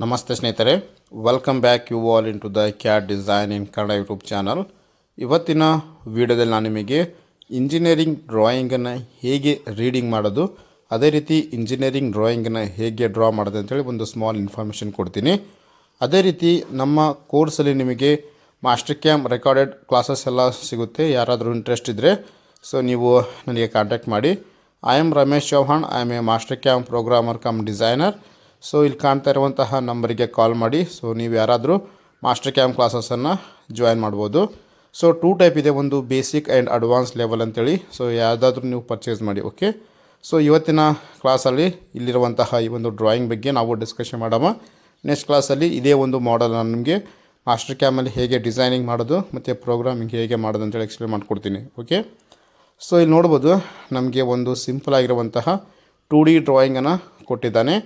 ನಮಸ್ತೆ ಸ್ನೇಹಿತರೆ, welcome back you all into the CAD design in Kannada YouTube channel. ಇವತ್ತಿನ ವಿಡಿಯೋದಲ್ಲಿ ನಾನು ನಿಮಗೆ ಇಂಜಿನಿಯರಿಂಗ್ ಡ್ರಾಯಿಂಗನ್ನು ಹೇಗೆ ರೀಡಿಂಗ್ ಮಾಡೋದು, ಅದೇ ರೀತಿ ಇಂಜಿನಿಯರಿಂಗ್ ಡ್ರಾಯಿಂಗನ್ನು ಹೇಗೆ ಡ್ರಾ ಮಾಡೋದು ಅಂತೇಳಿ ಒಂದು ಸ್ಮಾಲ್ ಇನ್ಫಾರ್ಮೇಷನ್ ಕೊಡ್ತೀನಿ. ಅದೇ ರೀತಿ ನಮ್ಮ ಕೋರ್ಸಲ್ಲಿ ನಿಮಗೆ ಮಾಸ್ಟರ್ ಕ್ಯಾಮ್ ರೆಕಾರ್ಡೆಡ್ ಕ್ಲಾಸಸ್ ಎಲ್ಲ ಸಿಗುತ್ತೆ. ಯಾರಾದರೂ ಇಂಟ್ರೆಸ್ಟ್ ಇದ್ದರೆ ಸೊ ನೀವು ನನಗೆ ಕಾಂಟ್ಯಾಕ್ಟ್ ಮಾಡಿ. I am Ramesh Chauhan. I am a Master Cam programmer cum designer. So ಇಲ್ಲಿ ಕಾಣ್ತಾ ಇರುವಂತಹ ನಂಬರಿಗೆ ಕಾಲ್ ಮಾಡಿ. ಸೊ ನೀವು ಯಾರಾದರೂ ಮಾಸ್ಟರ್ ಕ್ಯಾಮ್ ಕ್ಲಾಸಸನ್ನು ಜಾಯಿನ್ ಮಾಡ್ಬೋದು. ಸೊ 2 ಟೈಪ್ ಇದೆ, ಒಂದು ಬೇಸಿಕ್ ಆ್ಯಂಡ್ ಅಡ್ವಾನ್ಸ್ ಲೆವೆಲ್ ಅಂತೇಳಿ. ಸೊ ಯಾವುದಾದ್ರೂ ನೀವು ಪರ್ಚೇಸ್ ಮಾಡಿ. ಓಕೆ, ಸೊ ಇವತ್ತಿನ ಕ್ಲಾಸಲ್ಲಿ ಇಲ್ಲಿರುವಂತಹ ಈ ಒಂದು ಡ್ರಾಯಿಂಗ್ ಬಗ್ಗೆ ನಾವು ಡಿಸ್ಕಷನ್ ಮಾಡೋಣ. ನೆಕ್ಸ್ಟ್ ಕ್ಲಾಸಲ್ಲಿ ಇದೇ ಒಂದು ಮಾಡೆಲ್ ನಾನು ನಿಮಗೆ ಮಾಸ್ಟರ್ ಕ್ಯಾಮಲ್ಲಿ ಹೇಗೆ ಡಿಸೈನಿಂಗ್ ಮಾಡೋದು ಮತ್ತು ಪ್ರೋಗ್ರಾಮಿಂಗ್ ಹೇಗೆ ಮಾಡೋದು ಅಂತೇಳಿ ಎಕ್ಸ್ಪ್ಲೇನ್ ಮಾಡಿಕೊಡ್ತೀನಿ. ಓಕೆ, ಸೊ ಇಲ್ಲಿ ನೋಡ್ಬೋದು ನಮಗೆ ಒಂದು ಸಿಂಪಲ್ ಆಗಿರುವಂತಹ 2D ಡ್ರಾಯಿಂಗನ್ನು ಕೊಟ್ಟಿದ್ದಾನೆ.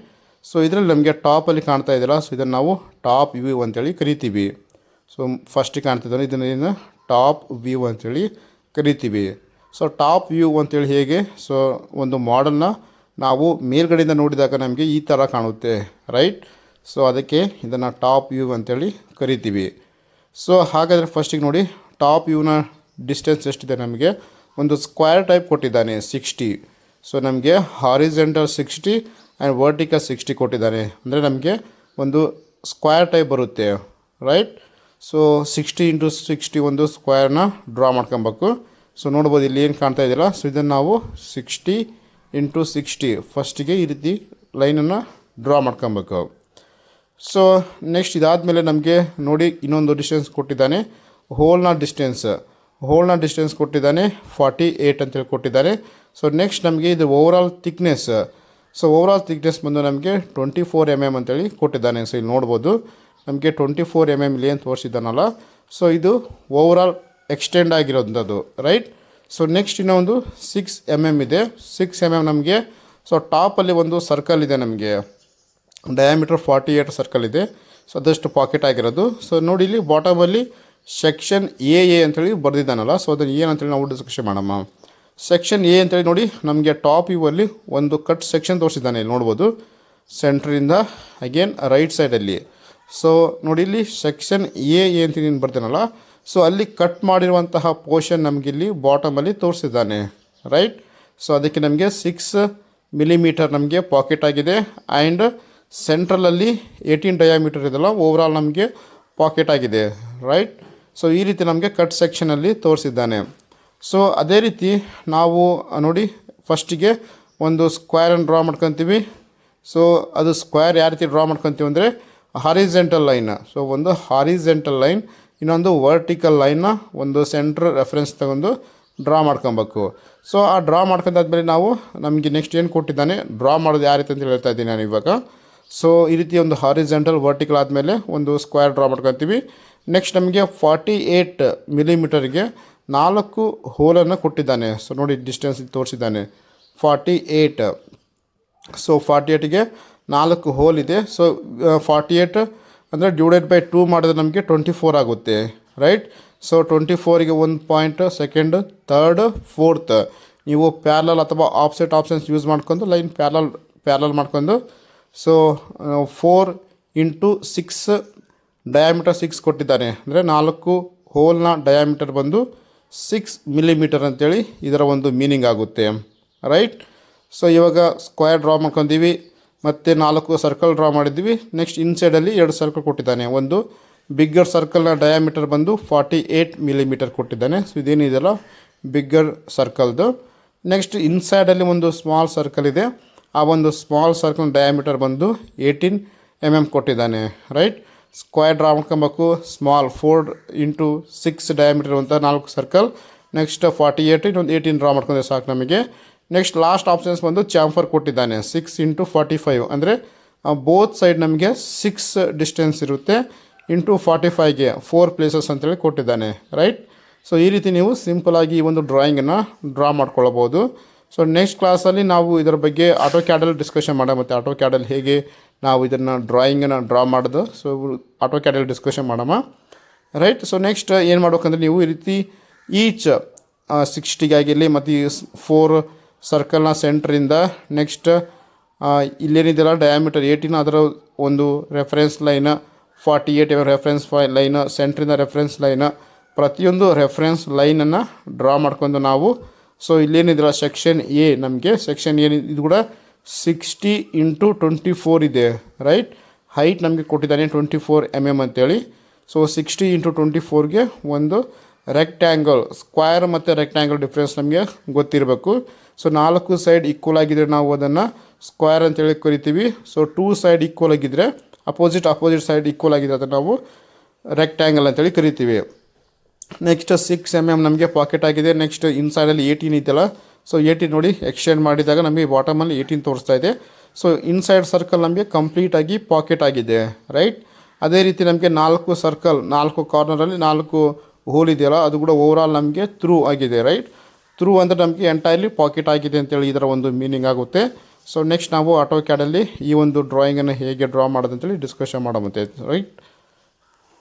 ಸೊ ಇದರಲ್ಲಿ ನಮಗೆ ಟಾಪಲ್ಲಿ ಕಾಣ್ತಾ ಇದ್ದೀರಾ, ಸೊ ಇದನ್ನು ನಾವು ಟಾಪ್ ವ್ಯೂ ಅಂತೇಳಿ ಕರಿತೀವಿ. ಸೊ ಫಸ್ಟಿಗೆ ಕಾಣ್ತಿದ್ದಾನೆ, ಇದನ್ನು ಟಾಪ್ ವ್ಯೂ ಅಂತೇಳಿ ಕರಿತೀವಿ. ಸೊ ಟಾಪ್ ವ್ಯೂ ಅಂತೇಳಿ ಹೇಗೆ, ಸೊ ಒಂದು ಮಾಡಲ್ನ ನಾವು ಮೇಲ್ಗಡೆಯಿಂದ ನೋಡಿದಾಗ ನಮಗೆ ಈ ಥರ ಕಾಣುತ್ತೆ, ರೈಟ್. ಸೊ ಅದಕ್ಕೆ ಇದನ್ನು ಟಾಪ್ ವ್ಯೂ ಅಂತೇಳಿ ಕರಿತೀವಿ. ಸೊ ಹಾಗಾದರೆ ಫಸ್ಟಿಗೆ ನೋಡಿ, ಟಾಪ್ ವ್ಯೂನ ಡಿಸ್ಟೆನ್ಸ್ ಎಷ್ಟಿದೆ, ನಮಗೆ ಒಂದು ಸ್ಕ್ವೇರ್ ಟೈಪ್ ಕೊಟ್ಟಿದ್ದಾನೆ 60. ಸೊ ನಮಗೆ ಹಾರಿಜೆಂಟಲ್ 60 ಆ್ಯಂಡ್ ವರ್ಟಿಕಲ್ 60 ಕೊಟ್ಟಿದ್ದಾನೆ. ಅಂದರೆ ನಮಗೆ ಒಂದು ಸ್ಕ್ವೇರ್ ಟೈಪ್ ಬರುತ್ತೆ, ರೈಟ್. ಸೊ 60 × 60 ಒಂದು ಸ್ಕ್ವೇರ್ನ ಡ್ರಾ ಮಾಡ್ಕೊಬೇಕು. ಸೊ ನೋಡ್ಬೋದು ಇಲ್ಲಿ ಏನು ಕಾಣ್ತಾ ಇದ್ದೀರಾ. ಸೊ ಇದನ್ನು ನಾವು 60 × 60 ಫಸ್ಟಿಗೆ ಈ ರೀತಿ ಲೈನನ್ನು ಡ್ರಾ ಮಾಡ್ಕೊಬೇಕು. ಸೊ ನೆಕ್ಸ್ಟ್ ಇದಾದಮೇಲೆ ನಮಗೆ ನೋಡಿ ಇನ್ನೊಂದು ಡಿಸ್ಟೆನ್ಸ್ ಕೊಟ್ಟಿದ್ದಾನೆ, ಹೋಲ್ನ ಡಿಸ್ಟೆನ್ಸ್ ಕೊಟ್ಟಿದ್ದಾನೆ 48 ಅಂತೇಳಿ ಕೊಟ್ಟಿದ್ದಾರೆ. ಸೊ ನೆಕ್ಸ್ಟ್ ನಮಗೆ ಇದು overall thickness. So overall thickness ಬಂದು ನಮಗೆ 24 mm ಅಂತೇಳಿ ಕೊಟ್ಟಿದ್ದಾನೆ. ಸೊ ಇಲ್ಲಿ ನೋಡ್ಬೋದು ನಮಗೆ 24 mm ಇಲ್ಲಿ ಏನು ತೋರಿಸಿದ್ದಾನಲ್ಲ, ಸೊ ಇದು ಓವರಾಲ್ ಎಕ್ಸ್ಟೆಂಡ್ ಆಗಿರೋಂಥದ್ದು, ರೈಟ್. ಸೊ ನೆಕ್ಸ್ಟ್ ಇನ್ನೊಂದು 6 mm ಇದೆ. 6 mm ನಮಗೆ ಸೊ ಟಾಪಲ್ಲಿ ಒಂದು ಸರ್ಕಲ್ ಇದೆ, ನಮಗೆ ಡಯಾಮೀಟರ್ 48 ಸರ್ಕಲ್ ಇದೆ. ಸೊ ಅದಷ್ಟು ಪಾಕೆಟ್ ಆಗಿರೋದು. ಸೊ ನೋಡಿ ಇಲ್ಲಿ ಬಾಟಮಲ್ಲಿ ಸೆಕ್ಷನ್ ಎ ಅಂತೇಳಿ ಬರೆದಿದ್ದಾನಲ್ಲ, ಸೊ ಅದನ್ನು ಏನಂತೇಳಿ ನಾವು ಡಿಸ್ಕಷನ್ ಮಾಡೋಣ. ಸೆಕ್ಷನ್ ಎ ಅಂತೇಳಿ ನೋಡಿ ನಮಗೆ ಟಾಪ್ ವ್ಯೂವಲ್ಲಿ ಒಂದು ಕಟ್ ಸೆಕ್ಷನ್ ತೋರಿಸಿದ್ದಾನೆ. ಇಲ್ಲಿ ನೋಡ್ಬೋದು ಸೆಂಟ್ರಿಂದ ಅಗೇನ್ ರೈಟ್ ಸೈಡಲ್ಲಿ. ಸೊ ನೋಡಿ ಇಲ್ಲಿ ಸೆಕ್ಷನ್ ಎ ಅಂತ ನೀನು ಬರ್ತೀನಲ್ಲ, ಸೊ ಅಲ್ಲಿ ಕಟ್ ಮಾಡಿರುವಂತಹ ಪೋರ್ಷನ್ ನಮಗಿಲ್ಲಿ ಬಾಟಮಲ್ಲಿ ತೋರಿಸಿದ್ದಾನೆ, ರೈಟ್. ಸೊ ಅದಕ್ಕೆ ನಮಗೆ 6 mm ನಮಗೆ ಪಾಕೆಟ್ ಆಗಿದೆ. ಆ್ಯಂಡ್ ಸೆಂಟ್ರಲಲ್ಲಿ 18 ಡಯಾಮೀಟರ್ ಇದೆಲ್ಲ ಓವರಾಲ್ ನಮಗೆ ಪಾಕೆಟ್ ಆಗಿದೆ, ರೈಟ್. ಸೊ ಈ ರೀತಿ ನಮಗೆ ಕಟ್ ಸೆಕ್ಷನಲ್ಲಿ ತೋರಿಸಿದ್ದಾನೆ. ಸೊ ಅದೇ ರೀತಿ ನಾವು ನೋಡಿ ಫಸ್ಟಿಗೆ ಒಂದು ಸ್ಕ್ವೇರನ್ನು ಡ್ರಾ ಮಾಡ್ಕೊತೀವಿ. ಸೊ ಅದು ಸ್ಕ್ವೇರ್ ಯಾವ ರೀತಿ ಡ್ರಾ ಮಾಡ್ಕೊತೀವಿ ಅಂದರೆ ಹಾರಿಜೆಂಟಲ್ ಲೈನ್. ಸೊ ಒಂದು ಹಾರಿಜೆಂಟಲ್ ಲೈನ್, ಇನ್ನೊಂದು ವರ್ಟಿಕಲ್ ಲೈನ್ನ ಒಂದು ಸೆಂಟ್ರ್ ರೆಫರೆನ್ಸ್ ತಗೊಂಡು ಡ್ರಾ ಮಾಡ್ಕೊಬೇಕು. ಸೊ ಆ ಡ್ರಾ ಮಾಡ್ಕೊಂಡಾದ್ಮೇಲೆ ನಾವು ನಮಗೆ ನೆಕ್ಸ್ಟ್ ಏನು ಕೊಟ್ಟಿದ್ದಾನೆ, ಡ್ರಾ ಮಾಡೋದು ಯಾವ ರೀತಿ ಅಂತ ಹೇಳ್ತಾ ಇದ್ದೀನಿ ನಾನು ಇವಾಗ. ಸೊ ಈ ರೀತಿ ಒಂದು ಹಾರಿಜೆಂಟಲ್ ವರ್ಟಿಕಲ್ ಆದಮೇಲೆ ಒಂದು ಸ್ಕ್ವೇರ್ ಡ್ರಾ ಮಾಡ್ಕೊತೀವಿ. ನೆಕ್ಸ್ಟ್ ನಮಗೆ 48 mm 4 ಹೋಲನ್ನು ಕೊಟ್ಟಿದ್ದಾನೆ. ಸೊ ನೋಡಿ ಡಿಸ್ಟೆನ್ಸ್ ತೋರಿಸಿದ್ದಾನೆ 48. ಸೊ 48ಗೆ 4 ಹೋಲ್ ಇದೆ. ಸೊ 48 ಅಂದರೆ ಡಿವೈಡೆಡ್ ಬೈ 2 ಮಾಡಿದ್ರೆ ನಮಗೆ 24 ಆಗುತ್ತೆ, ರೈಟ್. ಸೊ 24ಗೆ 1 ಪಾಯಿಂಟ್, ಸೆಕೆಂಡ್, ಥರ್ಡ್, ಫೋರ್ತ್ ನೀವು ಪ್ಯಾರಲಲ್ ಅಥವಾ ಆಪ್ಸೆಟ್ ಆಪ್ಷನ್ಸ್ ಯೂಸ್ ಮಾಡ್ಕೊಂಡು ಲೈನ್ ಪ್ಯಾರಲಲ್ ಮಾಡ್ಕೊಂಡು ಸೊ 4 × 6 ಡಯಾಮೀಟರ್ 6 ಕೊಟ್ಟಿದ್ದಾನೆ. ಅಂದರೆ 4 ಹೋಲ್ನ ಡಯಾಮೀಟರ್ ಬಂದು 6 mm ಅಂತೇಳಿ ಇದರ ಒಂದು ಮೀನಿಂಗ್ ಆಗುತ್ತೆ, ರೈಟ್. ಸೊ ಇವಾಗ ಸ್ಕ್ವೇರ್ ಡ್ರಾ ಮಾಡ್ಕೊತೀವಿ, ಮತ್ತು 4 ಸರ್ಕಲ್ ಡ್ರಾ ಮಾಡಿದ್ವಿ. ನೆಕ್ಸ್ಟ್ ಇನ್ಸೈಡಲ್ಲಿ 2 ಸರ್ಕಲ್ ಕೊಟ್ಟಿದ್ದಾನೆ. ಒಂದು ಬಿಗ್ಗರ್ ಸರ್ಕಲ್ನ ಡಯಾಮೀಟರ್ ಬಂದು 48 mm ಕೊಟ್ಟಿದ್ದಾನೆ. ಸೊ ಇದೇನಿದೆಯಲ್ಲ ಬಿಗ್ಗರ್ ಸರ್ಕಲ್ದು. ನೆಕ್ಸ್ಟ್ ಇನ್ಸೈಡಲ್ಲಿ ಒಂದು ಸ್ಮಾಲ್ ಸರ್ಕಲ್ ಇದೆ. ಆ ಒಂದು ಸ್ಮಾಲ್ ಸರ್ಕಲ್ ಡಯಾಮೀಟರ್ ಬಂದು 18 mm ಕೊಟ್ಟಿದ್ದಾನೆ, ರೈಟ್. ಸ್ಕ್ವೇರ್ ಡ್ರಾ ಮಾಡ್ಕೊಬೇಕು. ಸ್ಮಾಲ್ 4 × 6 ಡಯಾಮೀಟರ್ ಅಂತ 4 ಸರ್ಕಲ್. ನೆಕ್ಸ್ಟ್ 48 ಇನ್ನೊಂದು 18 ಡ್ರಾ ಮಾಡ್ಕೊಂಡ್ರೆ ಸಾಕು ನಮಗೆ. ನೆಕ್ಸ್ಟ್ ಲಾಸ್ಟ್ ಆಪ್ಷನ್ಸ್ ಬಂದು ಚಾಂಫರ್ ಕೊಟ್ಟಿದ್ದಾನೆ 6 × 45. ಅಂದರೆ ಬೋತ್ ಸೈಡ್ ನಮಗೆ 6 ಡಿಸ್ಟೆನ್ಸ್ ಇರುತ್ತೆ. ಇಂಟು 45ಗೆ 4 ಪ್ಲೇಸಸ್ ಅಂತೇಳಿ ಕೊಟ್ಟಿದ್ದಾನೆ, ರೈಟ್. ಸೊ ಈ ರೀತಿ ನೀವು ಸಿಂಪಲಾಗಿ ಈ ಒಂದು ಡ್ರಾಯಿಂಗನ್ನು ಡ್ರಾ ಮಾಡ್ಕೊಳ್ಬೋದು. ಸೊ ನೆಕ್ಸ್ಟ್ ಕ್ಲಾಸಲ್ಲಿ ನಾವು ಇದರ ಬಗ್ಗೆ ಆಟೋ ಕ್ಯಾಡಲ್ಲಿ ಡಿಸ್ಕಷನ್ ಮಾಡೋಣ, ಮತ್ತು ಆಟೋ ಕ್ಯಾಡಲ್ಲಿ ಹೇಗೆ ನಾವು ಇದನ್ನು ಡ್ರಾಯಿಂಗನ್ನು ಡ್ರಾ ಮಾಡೋದು, ಸೊ ಆಟೋ ಕ್ಯಾಡಲ್ಲಿ ಡಿಸ್ಕಷನ್ ಮಾಡೋಣ, ರೈಟ್. ಸೊ ನೆಕ್ಸ್ಟ್ ಏನು ಮಾಡ್ಬೇಕಂದ್ರೆ ನೀವು ಈ ರೀತಿ ಈಚ್ 60ಗಾಗಿರಲಿ ಮತ್ತು ಈ 4 ಸರ್ಕಲ್ನ ಸೆಂಟ್ರಿಂದ ನೆಕ್ಸ್ಟ್ ಇಲ್ಲೇನಿದೆಯಲ್ಲ ಡಯಾಮೀಟರ್ 18 ಅದರ ಒಂದು ರೆಫರೆನ್ಸ್ ಲೈನ್ 48 ರೆಫರೆನ್ಸ್ ಲೈನ್, ಸೆಂಟ್ರಿಂದ ರೆಫರೆನ್ಸ್ ಲೈನ್, ಪ್ರತಿಯೊಂದು ರೆಫರೆನ್ಸ್ ಲೈನನ್ನು ಡ್ರಾ ಮಾಡ್ಕೊಂಡು ನಾವು ಸೊ ಇಲ್ಲೇನಿದಿಲ್ಲ ಸೆಕ್ಷನ್ ಎ, ನಮಗೆ ಸೆಕ್ಷನ್ ಎ ಇದು ಕೂಡ 60 × 24 ಇದೆ ರೈಟ್. ಹೈಟ್ ನಮಗೆ ಕೊಟ್ಟಿದ್ದಾನೆ 24 mm ಅಂತೇಳಿ. ಸೊ 60 × 24ಗೆ ಒಂದು ರೆಕ್ಟ್ಯಾಂಗಲ್, ಸ್ಕ್ವೇರ್ ಮತ್ತು ರೆಕ್ಟ್ಯಾಂಗಲ್ ಡಿಫ್ರೆನ್ಸ್ ನಮಗೆ ಗೊತ್ತಿರಬೇಕು. ಸೊ 4 ಸೈಡ್ ಈಕ್ವಲ್ ಆಗಿದ್ದರೆ ನಾವು ಅದನ್ನು ಸ್ಕ್ವೇರ್ ಅಂತೇಳಿ ಕರಿತೀವಿ. ಸೊ 2 ಸೈಡ್ ಈಕ್ವಲ್ ಆಗಿದ್ದರೆ ಅಪೋಸಿಟ್ ಸೈಡ್ ಈಕ್ವಲ್ ಆಗಿದೆ ಅದನ್ನು ನಾವು ರೆಕ್ಟ್ಯಾಂಗಲ್ ಅಂತೇಳಿ ಕರಿತೀವಿ. ನೆಕ್ಸ್ಟ್ 6 mm ನಮಗೆ ಪಾಕೆಟ್ ಆಗಿದೆ. ನೆಕ್ಸ್ಟ್ ಇನ್ಸೈಡಲ್ಲಿ 18 ಇದೆಯಲ್ಲ, ಸೊ 18 ನೋಡಿ ಎಕ್ಸ್ಟೆಂಡ್ ಮಾಡಿದಾಗ ನಮಗೆ ಬಾಟಮಲ್ಲಿ 18 ತೋರಿಸ್ತಾ ಇದೆ. ಸೊ ಇನ್ಸೈಡ್ ಸರ್ಕಲ್ ನಮಗೆ ಕಂಪ್ಲೀಟಾಗಿ ಪಾಕೆಟ್ ಆಗಿದೆ ರೈಟ್. ಅದೇ ರೀತಿ ನಮಗೆ 4 ಸರ್ಕಲ್, 4 ಕಾರ್ನರಲ್ಲಿ 4 ಹೋಲ್ ಇದೆಯಲ್ಲ, ಅದು ಕೂಡ ಓವರಾಲ್ ನಮಗೆ ಥ್ರೂ ಆಗಿದೆ ರೈಟ್. ಥ್ರೂ ಅಂದರೆ ನಮಗೆ ಎಂಟೈರ್ಲಿ ಪಾಕೆಟ್ ಆಗಿದೆ ಅಂತೇಳಿ ಇದರ ಒಂದು ಮೀನಿಂಗ್ ಆಗುತ್ತೆ. ಸೊ ನೆಕ್ಸ್ಟ್ ನಾವು ಆಟೋ ಕ್ಯಾಡಲ್ಲಿ ಈ ಒಂದು ಡ್ರಾಯಿಂಗನ್ನು ಹೇಗೆ ಡ್ರಾ ಮಾಡೋದು ಅಂತೇಳಿ ಡಿಸ್ಕಷನ್ ಮಾಡೋಮತ್ತೆ ರೈಟ್.